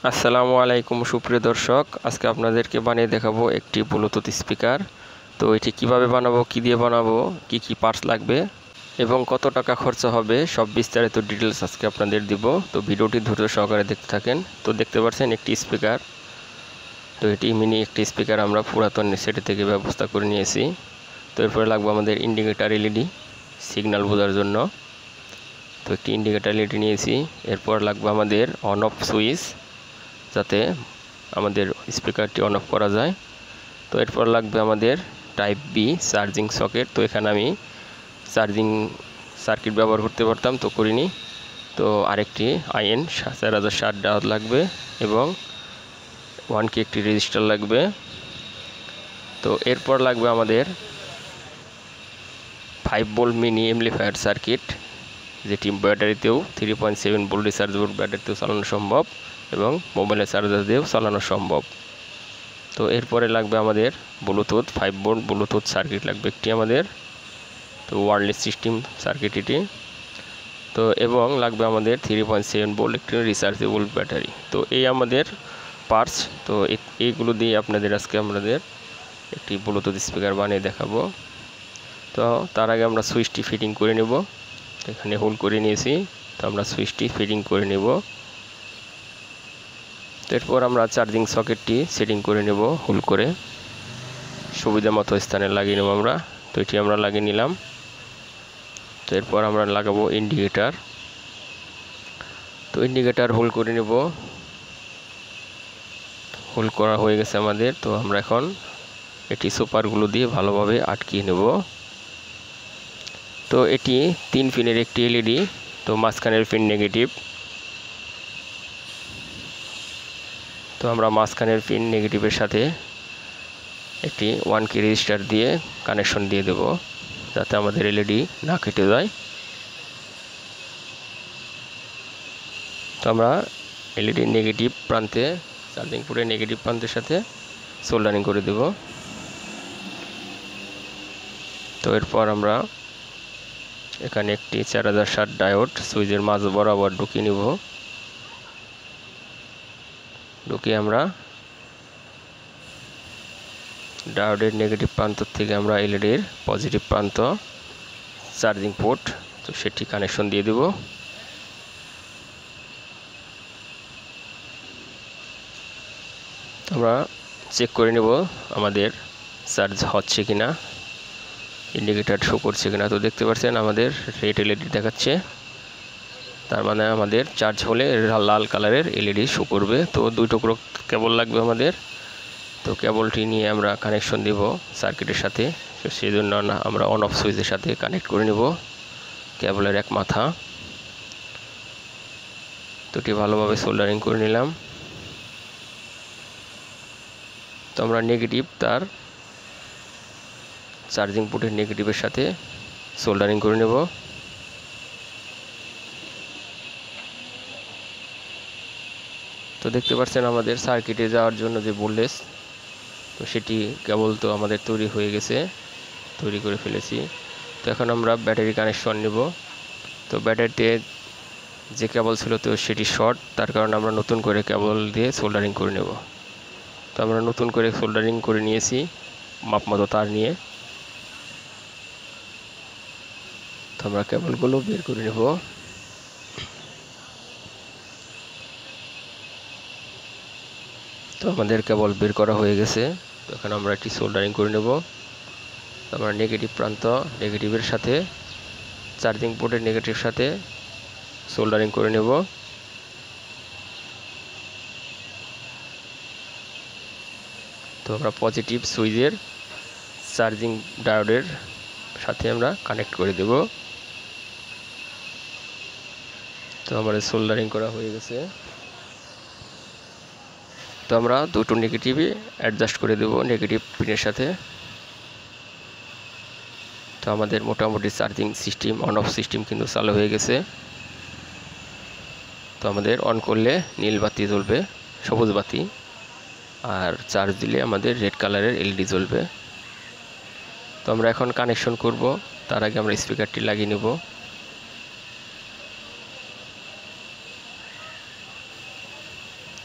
আসসালামু আলাইকুম সুপ্রিয় দর্শক, আজকে আপনাদেরকে বানিয়ে দেখাবো একটি ব্লুটুথ স্পিকার। তো এটি কিভাবে বানাবো, কি দিয়ে বানাবো, কি পার্টস লাগবে এবং কত টাকা খরচা হবে, সব বিস্তারিত ডিটেলস আজকে আপনাদের দিব। তো ভিডিওটি ধৈর্য সহকারে দেখতে থাকেন। তো দেখতে পাচ্ছেন একটি স্পিকার। তো এটি মিনি একটি স্পিকার আমরা পুরাতন সেট থেকে ব্যবস্থা করে নিয়েছি। তো এরপরে লাগবে আমাদের ইন্ডিকেটার এলইডি সিগন্যাল বোঝার জন্য। তো একটি ইন্ডিকেটার এলইডি নিয়েছি। এরপর লাগবে আমাদের অন অফ সুইচ, যাতে আমাদের স্পিকারটি অন অফ করা যায়। তো এরপর লাগবে আমাদের টাইপ বি চার্জিং সকেট। তো এখানে আমি চার্জিং সার্কিট ব্যবহার করতে পারতাম, তো করিনি। তো আরেকটি আইএন 4060 লাগবে এবং 1K একটি রেজিস্টার লাগবে। তো এরপর লাগবে আমাদের 5 ভোল্ট মিনি এমপ্লিফায়ার সার্কিট, যেটি ব্যাটারিতেও 3.7 ভোল্ট রিচার্জেবল ব্যাটারিতেও চালানো সম্ভব এবং মোবাইলের চার্জার দিয়েও চালানো সম্ভব। তো এরপরে লাগবে আমাদের ব্লুটুথ 5 ভোল্ট ব্লুটুথ সার্কিট লাগবে একটি আমাদের, তো ওয়্যারলেস সিস্টেম সার্কিট এটি। তো এবং লাগবে আমাদের 3.7 ভোল্ট একটি রিচার্জেবল ব্যাটারি। তো এই আমাদের পার্টস। তো এইগুলো দিয়ে আপনাদের আজকে আমাদের একটি ব্লুটুথ স্পিকার বানিয়ে দেখাবো। তো তার আগে আমরা সুইচটি ফিটিং করে নেব। এখানে হোল করে নিয়েছি, তো আমরা সুইচটি ফিটিং করে নেব। এরপর আমরা চার্জিং সকেটটি সেটিং করে নেব হোল করে, সুবিধা মতো স্থানে লাগিয়ে নেব আমরা। তো এটি আমরা লাগিয়ে নিলাম। তো এরপর আমরা লাগাবো ইন্ডিকেটার। তো ইন্ডিকেটার হোল করে নেব। হোল করা হয়ে গেছে আমাদের। তো আমরা এখন এটি সুপারগুলো দিয়ে ভালোভাবে আটকিয়ে নেব। তো এটি 3 পিনের একটি এলইডি। তো মাঝখানের পিন নেগেটিভ। তো আমরা মাঝখানের পিন নেগেটিভের সাথে একটি 1K রেজিস্টার দিয়ে কানেকশন দিয়ে দেব, যাতে আমাদের এলইডি না কেটে যায়। তো আমরা এলইডি নেগেটিভ প্রান্তে চার্জিং পোর্টের নেগেটিভ প্রান্তের সাথে সোল্ডারিং করে দেব। তো এরপর আমরা এখানে একটি 4060 ডায়োড সুইচের মাঝ বরাবর ঢুকিয়ে নেব। ঢুকিয়ে আমরা ডায়োডের নেগেটিভ প্রান্ত থেকে আমরা এলইডির পজিটিভ প্রান্ত চার্জিং পোর্ট, তো সেটি কানেকশন দিয়ে দেব। আমরা চেক করে নেব আমাদের চার্জ হচ্ছে কিনা, ইন্ডিকেটার শো করছে কিনা। তো দেখতে পাচ্ছেন আমাদের রেড এলইডি দেখাচ্ছে, তার মানে আমাদের চার্জ হলে লাল কালারের এলইডি শো করবে। তো 2 টুকরো কেবল লাগবে আমাদের। তো কেবলটি নিয়ে আমরা কানেকশন দেব সার্কিটের সাথে। তো সেই জন্য আমরা অন অফ সুইচের সাথে কানেক্ট করে নেব কেবলের এক মাথা। তো এটি ভালোভাবে সোল্ডারিং করে নিলাম। তো আমরা নেগেটিভ তার চার্জিং পোর্টের নেগেটিভের সাথে সোল্ডারিং করে নেব। তো দেখতে পাচ্ছেন আমাদের সার্কিটে যাওয়ার জন্য যে ভোল্টেজ, তো সেটি কেবল তো আমাদের তৈরি হয়ে গেছে, তৈরি করে ফেলেছি। তো এখন আমরা ব্যাটারি কানেকশন নেব। তো ব্যাটারিতে যে কেবল ছিল তো সেটি শর্ট, তার কারণে আমরা নতুন করে কেবল দিয়ে সোল্ডারিং করে নেব। তো আমরা নতুন করে সোল্ডারিং করে নিয়েছি মাপ মতো তার নিয়ে। তো আমরা কেবলগুলো বের করে নেব। তো আমাদের কেবল বের করা হয়ে গেছে। তো এখন আমরা একটি সোল্ডারিং করে নেব। তো আমরা নেগেটিভ প্রান্ত নেগেটিভের সাথে চার্জিং পোর্টের নেগেটিভ সাথে সোল্ডারিং করে নেব। তো আমরা পজিটিভ সুইচের চার্জিং ডায়োডের সাথে আমরা কানেক্ট করে দেব। তো আমাদের সোল্ডারিং করা হয়ে গেছে। তো আমরা দুটো নেগেটিভই অ্যাডজাস্ট করে দেব নেগেটিভ পিনের সাথে। তো আমাদের মোটামুটি charging system on of system কিন্তু চালু হয়ে গেছে। তো আমাদের অন করলে নীল বাতি জ্বলবে, সবুজ বাতি, আর চার্জ দিলে আমাদের রেড কালারের এলইডি জ্বলবে। তো আমরা এখন কানেকশন করব, তার আগে আমরা স্পিকারটি লাগিয়ে নেব।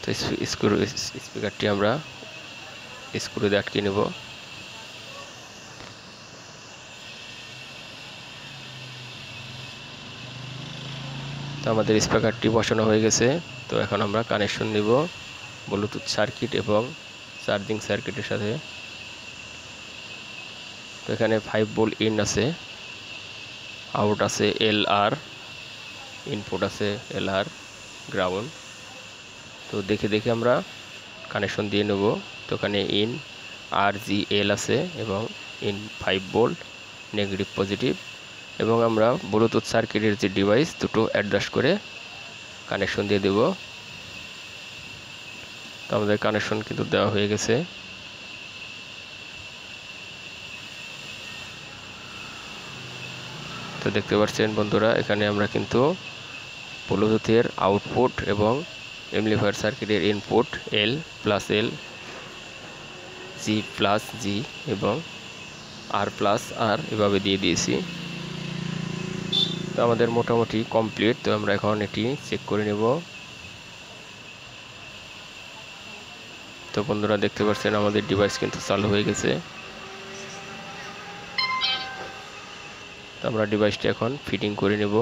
তো তো স্পিকারটি আমরা স্ক্রু দিয়ে আটকে নেব। তো আমাদের স্পিকারটি বসানো হয়ে গেছে। তো এখন আমরা কানেকশন দিব ব্লুটুথ সার্কিট এবং চার্জিং সার্কিটের সাথে। তো এখানে 5 ভোল্ট ইন আছে, আউট আছে LR, ইনপুট আছে LR, গ্রাউন্ড। তো দেখে দেখে আমরা কানেকশন দিয়ে নেব। তো এখানে ইন RGL আছে এবং ইন 5 ভোল্ট নেগেটিভ পজিটিভ, এবং আমরা ব্লুটুথ সার্কিটের যে ডিভাইস দুটো অ্যাডজাস্ট করে কানেকশন দিয়ে দেব। তো আমাদের কানেকশন কিন্তু দেওয়া হয়ে গেছে। তো দেখতে পাচ্ছেন বন্ধুরা, এখানে আমরা কিন্তু ব্লুটুথের আউটপুট এবং এমপ্লিফায়ার সার্কিটের ইনপুট L+L, G+G এবং R+R এভাবে দিয়ে দিয়েছি। তো আমাদের মোটামুটি কমপ্লিট। তো আমরা এখন এটি চেক করে নেব। তো বন্ধুরা দেখতে পাচ্ছেন আমাদের ডিভাইস কিন্তু চালু হয়ে গেছে। তো আমরা ডিভাইসটি এখন ফিটিং করে নেব।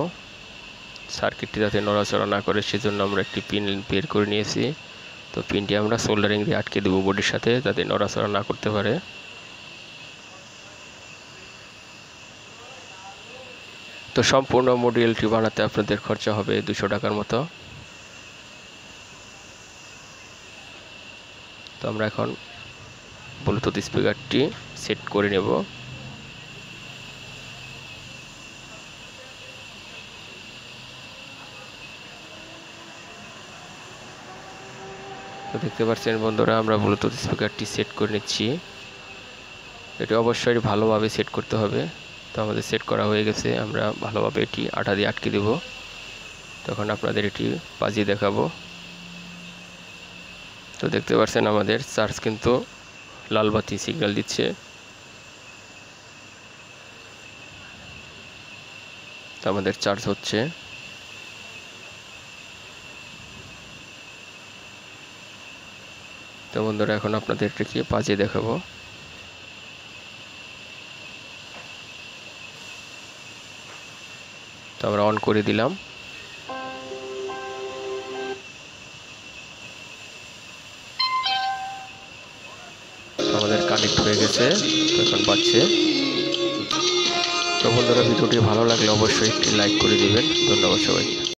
সার্কিটটি যাতে নড়াচড়া না করে সেজন্য আমরা একটি পিন বের করে নিয়েছি। তো পিনটি আমরা সোল্ডারিং দিয়ে আটকে দেব বডির সাথে, যাতে নড়াচড়া না করতে পারে। তো সম্পূর্ণ মডিউলটি বানাতে আপনাদের খরচা হবে 200 টাকার মতো। তো আমরা এখন ব্লুটুথ স্পিকারটি সেট করে নেব। তো দেখতে পাচ্ছেন বন্ধুরা, আমরা ব্লুটুথ স্পিকারটি সেট করে নিচ্ছি। এটি অবশ্যই ভালোভাবে সেট করতে হবে। তো আমাদের সেট করা হয়ে গেছে। আমরা ভালোভাবে এটি আঠা দিয়ে আটকে দেব। তখন আপনাদের এটি বাজিয়ে দেখাবো। তো দেখতে পাচ্ছেন আমাদের চার্জ কিন্তু লাল বাতি সিগন্যাল দিচ্ছে। তো আমাদের চার্জ হচ্ছে। তো বন্ধুরা এখন আপনাদের এটাকে বাজিয়ে দেখাবো। তো আমরা অন করে দিলাম। আমাদের কানেক্ট হয়ে গেছে, এখন বাজছে। তো বন্ধুরা ভিডিওটি ভালো লাগলে অবশ্যই একটি লাইক করে দিবেন। ধন্যবাদ সবাইকে।